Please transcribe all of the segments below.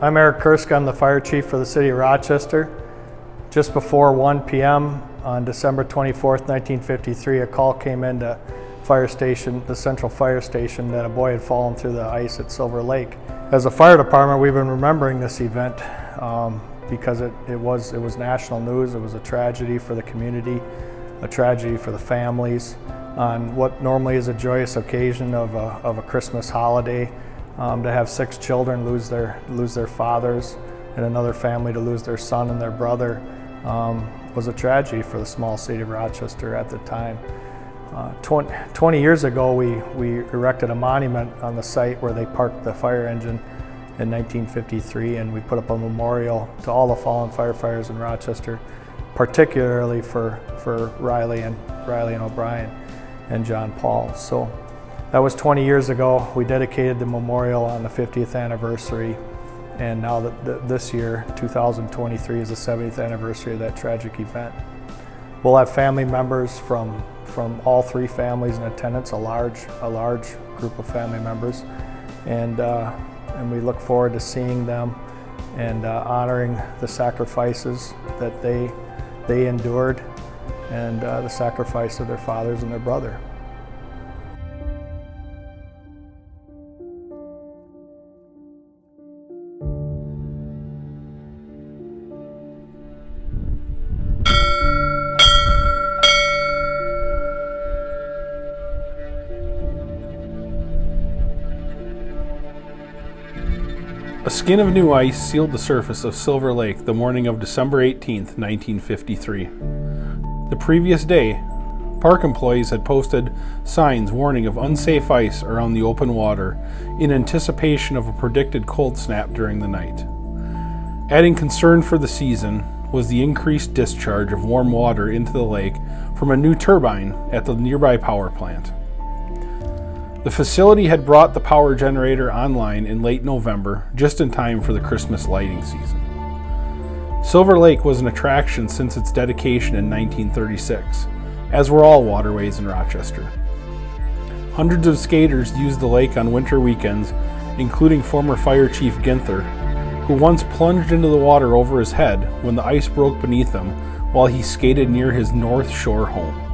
I'm Eric Kursk. I'm the fire chief for the city of Rochester. Just before 1 p.m. on December 24th, 1953, a call came into fire station, the central fire station, that a boy had fallen through the ice at Silver Lake. As a fire department, we've been remembering this event because it was national news. It was a tragedy for the community, a tragedy for the families on what normally is a joyous occasion of a Christmas holiday. To have 6 children lose their fathers and another family to lose their son and their brother was a tragedy for the small city of Rochester at the time. 20 years ago, we erected a monument on the site where they parked the fire engine in 1953, and we put up a memorial to all the fallen firefighters in Rochester, particularly for Riley and O'Brien and John Paul. So that was 20 years ago. We dedicated the memorial on the 50th anniversary, and now this year, 2023, is the 70th anniversary of that tragic event. We'll have family members from all 3 families in attendance, a large group of family members, and we look forward to seeing them and honoring the sacrifices that they endured and the sacrifice of their fathers and their brother. A skin of new ice sealed the surface of Silver Lake the morning of December 18, 1953. The previous day, park employees had posted signs warning of unsafe ice around the open water in anticipation of a predicted cold snap during the night. Adding concern for the season was the increased discharge of warm water into the lake from a new turbine at the nearby power plant. The facility had brought the power generator online in late November, just in time for the Christmas lighting season. Silver Lake was an attraction since its dedication in 1936, as were all waterways in Rochester. Hundreds of skaters used the lake on winter weekends, including former Fire Chief Ginther, who once plunged into the water over his head when the ice broke beneath him while he skated near his North Shore home.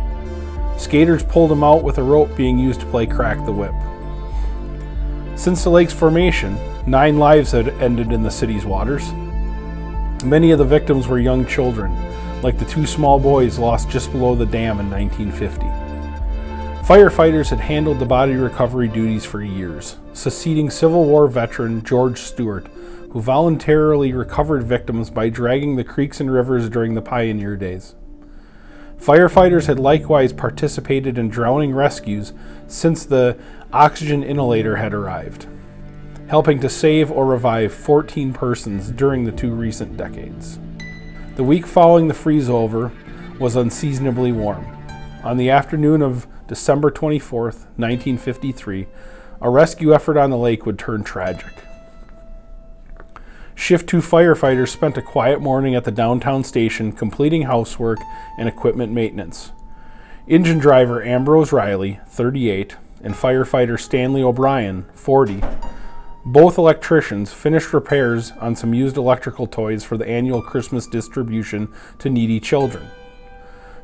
Skaters pulled him out with a rope being used to play Crack the Whip. Since the lake's formation, 9 lives had ended in the city's waters. Many of the victims were young children, like the 2 small boys lost just below the dam in 1950. Firefighters had handled the body recovery duties for years, succeeding Civil War veteran George Stewart, who voluntarily recovered victims by dragging the creeks and rivers during the pioneer days. Firefighters had likewise participated in drowning rescues since the oxygen inhalator had arrived, helping to save or revive 14 persons during the 2 recent decades. The week following the freeze-over was unseasonably warm. On the afternoon of December 24th, 1953, a rescue effort on the lake would turn tragic. Shift 2 firefighters spent a quiet morning at the downtown station completing housework and equipment maintenance. Engine driver Ambrose Riley, 38, and firefighter Stanley O'Brien, 40, both electricians, finished repairs on some used electrical toys for the annual Christmas distribution to needy children.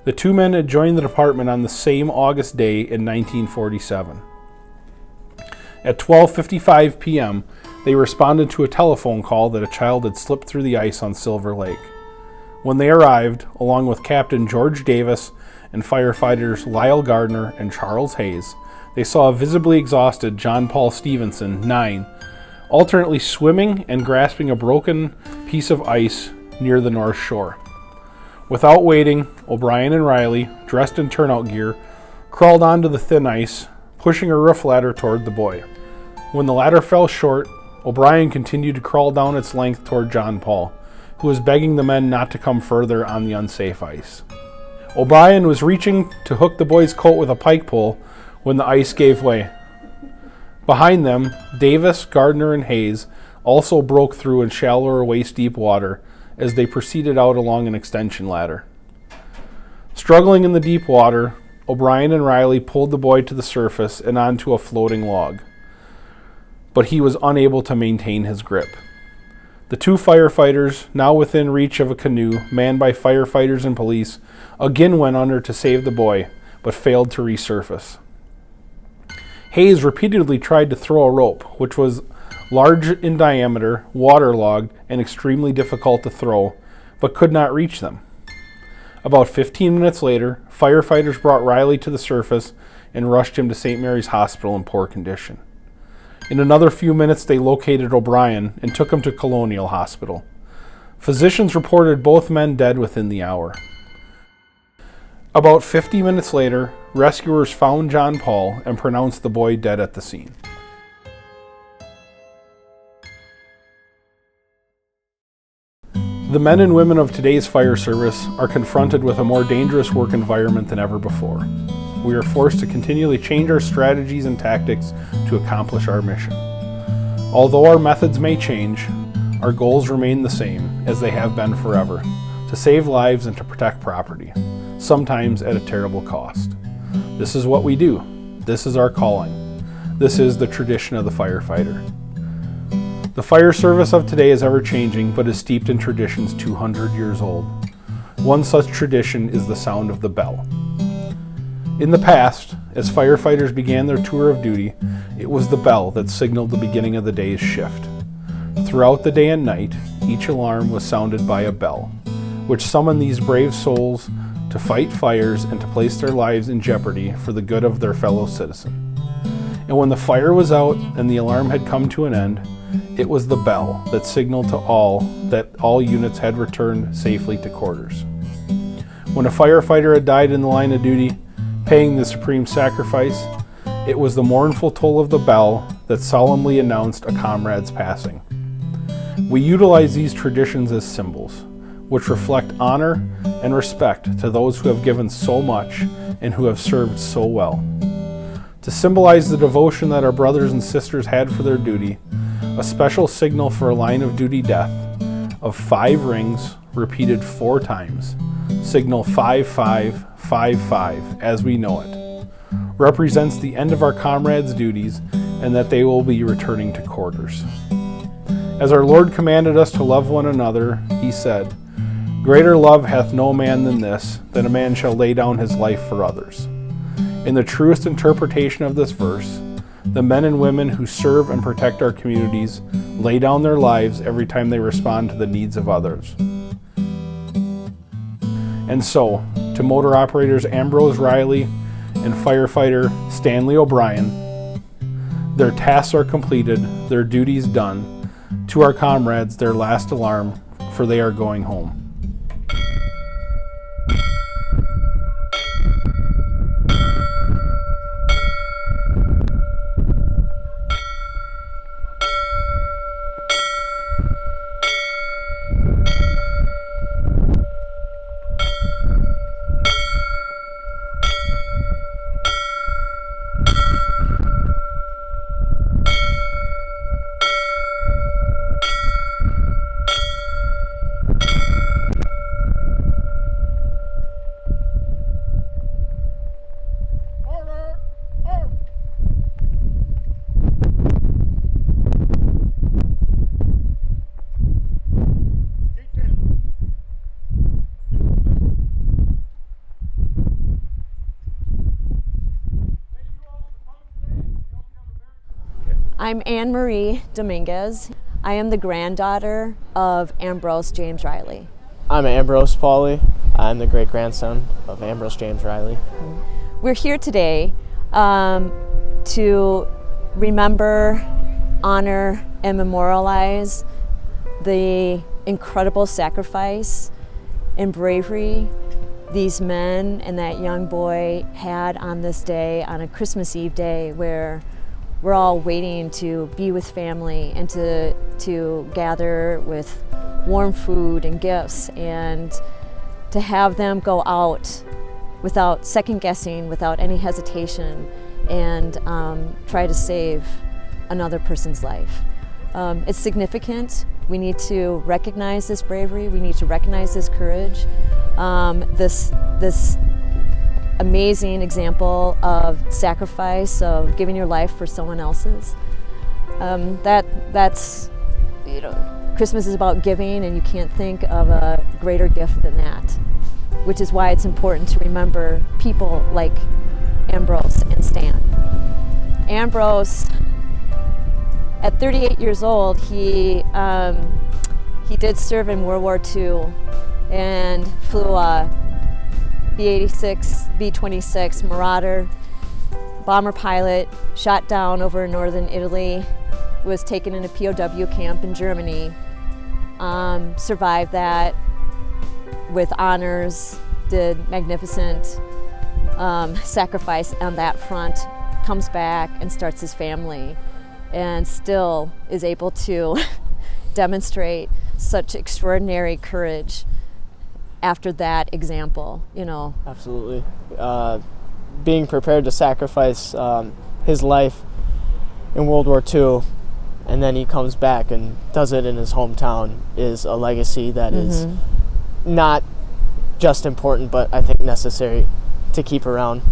The 2 men had joined the department on the same August day in 1947. At 12:55 p.m., they responded to a telephone call that a child had slipped through the ice on Silver Lake. When they arrived, along with Captain George Davis and firefighters Lyle Gardner and Charles Hayes, they saw a visibly exhausted John Paul Stevenson, 9, alternately swimming and grasping a broken piece of ice near the North Shore. Without waiting, O'Brien and Riley, dressed in turnout gear, crawled onto the thin ice, pushing a roof ladder toward the boy. When the ladder fell short, O'Brien continued to crawl down its length toward John Paul, who was begging the men not to come further on the unsafe ice. O'Brien was reaching to hook the boy's coat with a pike pole when the ice gave way. Behind them, Davis, Gardner, and Hayes also broke through in shallower, waist-deep water as they proceeded out along an extension ladder. Struggling in the deep water, O'Brien and Riley pulled the boy to the surface and onto a floating log, but he was unable to maintain his grip. The two firefighters, now within reach of a canoe manned by firefighters and police, again went under to save the boy, but failed to resurface. Hayes repeatedly tried to throw a rope, which was large in diameter, waterlogged, and extremely difficult to throw, but could not reach them. About 15 minutes later, firefighters brought Riley to the surface and rushed him to St. Mary's Hospital in poor condition. In another few minutes, they located O'Brien and took him to Colonial Hospital. Physicians reported both men dead within the hour. About 50 minutes later, rescuers found John Paul and pronounced the boy dead at the scene. The men and women of today's fire service are confronted with a more dangerous work environment than ever before. We are forced to continually change our strategies and tactics to accomplish our mission. Although our methods may change, our goals remain the same as they have been forever, to save lives and to protect property, sometimes at a terrible cost. This is what we do. This is our calling. This is the tradition of the firefighter. The fire service of today is ever-changing, but is steeped in traditions 200 years old. One such tradition is the sound of the bell. In the past, as firefighters began their tour of duty, it was the bell that signaled the beginning of the day's shift. Throughout the day and night, each alarm was sounded by a bell, which summoned these brave souls to fight fires and to place their lives in jeopardy for the good of their fellow citizen. And when the fire was out and the alarm had come to an end, it was the bell that signaled to all that all units had returned safely to quarters. When a firefighter had died in the line of duty, paying the supreme sacrifice, it was the mournful toll of the bell that solemnly announced a comrade's passing. We utilize these traditions as symbols, which reflect honor and respect to those who have given so much and who have served so well. To symbolize the devotion that our brothers and sisters had for their duty, a special signal for a line of duty death of 5 rings repeated 4 times, signal 5555 as we know it, represents the end of our comrades' duties and that they will be returning to quarters. As our Lord commanded us to love one another, he said, "Greater love hath no man than this, that a man shall lay down his life for others." In the truest interpretation of this verse, the men and women who serve and protect our communities lay down their lives every time they respond to the needs of others. And so, to motor operators Ambrose Riley and firefighter Stanley O'Brien, their tasks are completed, their duties done. To our comrades, their last alarm, for they are going home. I'm Anne Marie Dominguez. I am the granddaughter of Ambrose James Riley. I'm Ambrose Pauley. I'm the great-grandson of Ambrose James Riley. We're here today to remember, honor, and memorialize the incredible sacrifice and bravery these men and that young boy had on this day, on a Christmas Eve day, where we're all waiting to be with family and to gather with warm food and gifts, and to have them go out without second guessing, without any hesitation, and try to save another person's life. It's significant. We need to recognize this bravery. We need to recognize this courage. This amazing example of sacrifice, of giving your life for someone else's. That's, you know, Christmas is about giving, and you can't think of a greater gift than that, which is why it's important to remember people like Ambrose and Stan. Ambrose, at 38 years old, he did serve in World War II and flew a B-86, B-26 Marauder bomber pilot, shot down over in northern Italy, was taken in a POW camp in Germany, survived that with honors, did magnificent sacrifice on that front, comes back and starts his family, and still is able to demonstrate such extraordinary courage after that example, you know. Absolutely. Being prepared to sacrifice his life in World War II, and then he comes back and does it in his hometown, is a legacy that is not just important, but I think necessary to keep around.